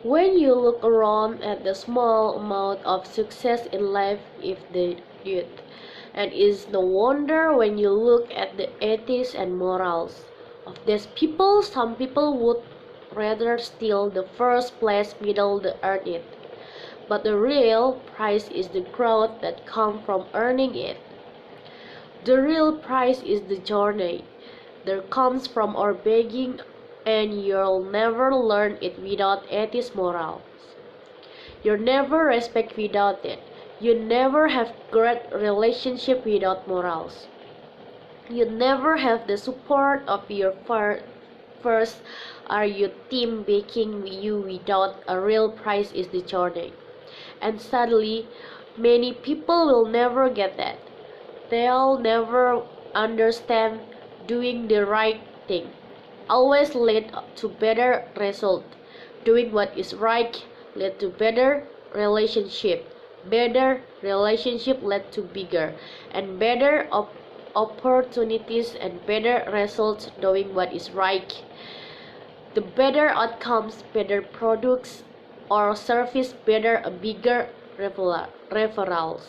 When you look around at the small amount of success in life if they did, and it's no wonder when you look at the ethics and morals of these people, some people would rather steal the first place medal to earn it. But the real prize is the growth that comes from earning it. The real prize is the journey that comes from our begging, and you'll never learn it without ethics morals. You'll never respect without it. You never have great relationship without morals. You never have the support of your first are your team backing you without a real prize is the journey. And sadly, many people will never get that. They'll never understand doing the right thing always lead to better result. Doing what is right led to better relationship. Better relationship led to bigger and better opportunities and better results doing what is right. The better outcomes, better products or service, better a bigger referrals.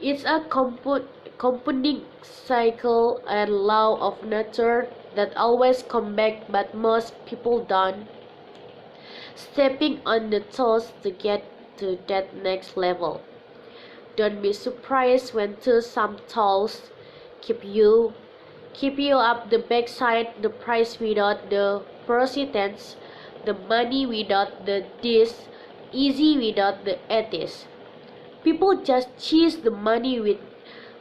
It's a compounding cycle and law of nature that always come back, but most people don't. Stepping on the toes to get to that next level. Don't be surprised when some toes keep you up the backside, the price without the persistence, the money without the this, easy without the ethics. People just chase the money with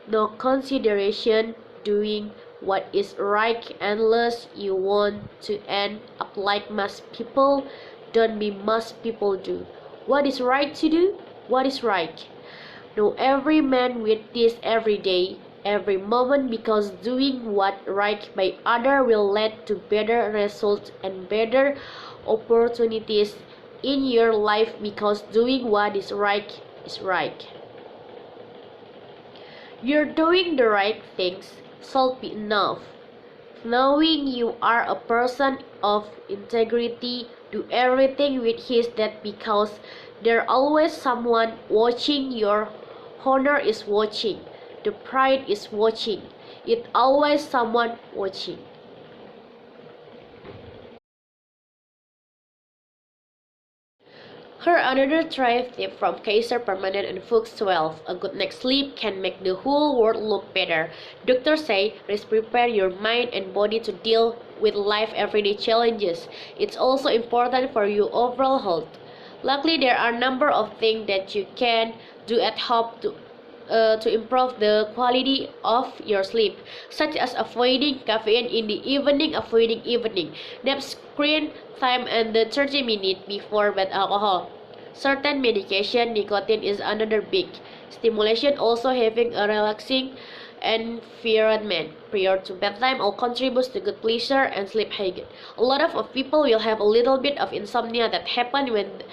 no consideration, doing what is right unless you want to end up like most people. Don't be most people do. What is right to do? What is right? Know every man with this every day, every moment, because doing what right by other will lead to better results and better opportunities in your life, because doing what is right is right. You're doing the right things should be enough. Knowing you are a person of integrity, do everything with his that, because there's always someone watching. Your honor is watching. The pride is watching. It's always someone watching. Her another thrive tip from Kaiser Permanente and Fuchs 12. A good night's sleep can make the whole world look better. Doctors say rest prepare your mind and body to deal with life everyday challenges. It's also important for your overall health. Luckily, there are a number of things that you can do at home to improve the quality of your sleep, such as avoiding caffeine in the evening, avoiding evening nap, screen time, and the 30 minutes before bed alcohol. Certain medication, nicotine is another big stimulation, also having a relaxing environment prior to bedtime all contributes to good pleasure and sleep hygiene. A lot of people will have a little bit of insomnia that happen when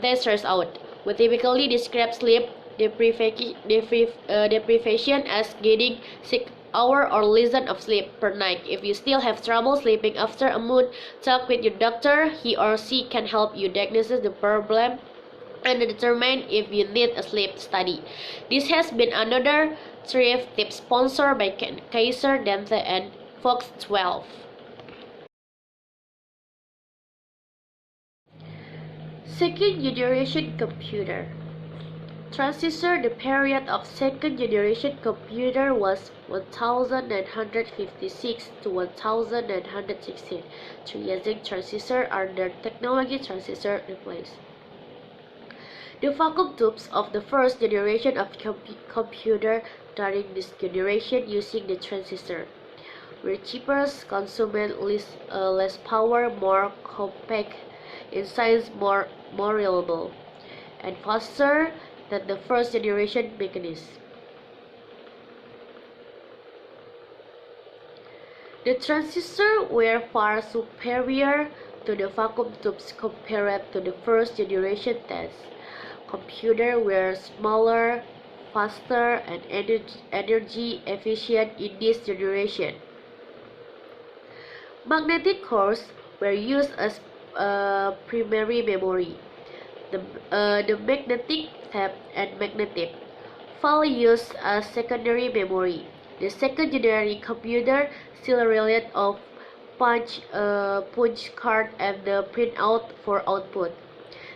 they stress out. We typically describe sleep deprivation as getting 6 hours or less of sleep per night. If you still have trouble sleeping after a month, talk with your doctor. He or she can help you diagnose the problem and determine if you need a sleep study. This has been another thrift tip sponsored by Kaiser Permanente and Fuchs 12. Second generation computer. Transistor. The period of second generation computer was 1956 to 1916. 3 using transistor are the technology transistor replaced. The vacuum tubes of the first generation of computer during this generation using the transistor were cheaper, consumed less power, more compact in size, more reliable, and faster than the first generation mechanism. The transistors were far superior to the vacuum tubes compared to the first generation test. Computers were smaller, faster, and energy efficient in this generation. Magnetic cores were used as primary memory. The magnetic tape and magnetic file used as secondary memory. The second generation computer still relied on punch card and the printout for output.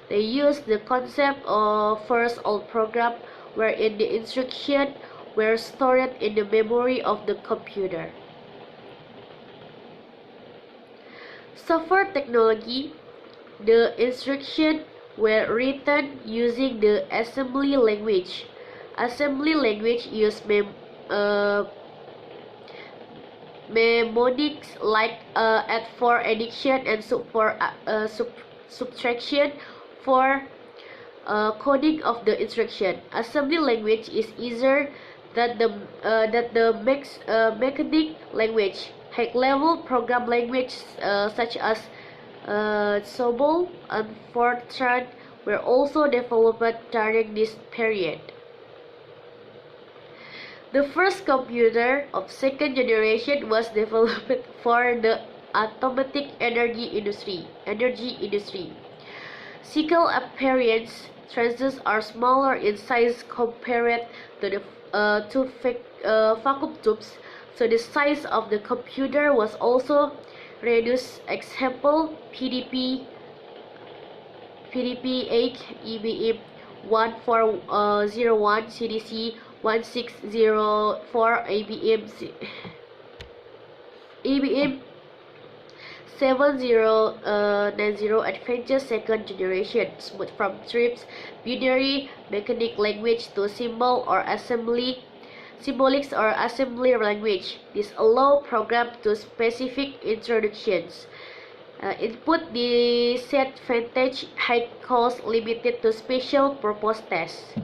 They used the concept of first all program wherein the instructions were stored in the memory of the computer. Software technology. The instructions were written using the assembly language. Assembly language used mnemonics like add for addition and subtraction for coding of the instruction. Assembly language is easier than the mechanic language. High-level program languages such as COBOL and Fortran were also developed during this period. The first computer of second generation was developed for the atomic energy industry. Cycle appearance transistors are smaller in size compared to the vacuum tubes, so the size of the computer was also reduced. Example: PDP 8, EBM 1401, CDC 1604, EBM 7090 Advanced second generation, smooth from trips, binary, mechanic language to symbolics or assembly language. This allows program to specific instructions. Input disadvantage, high cost, limited to special purpose tests.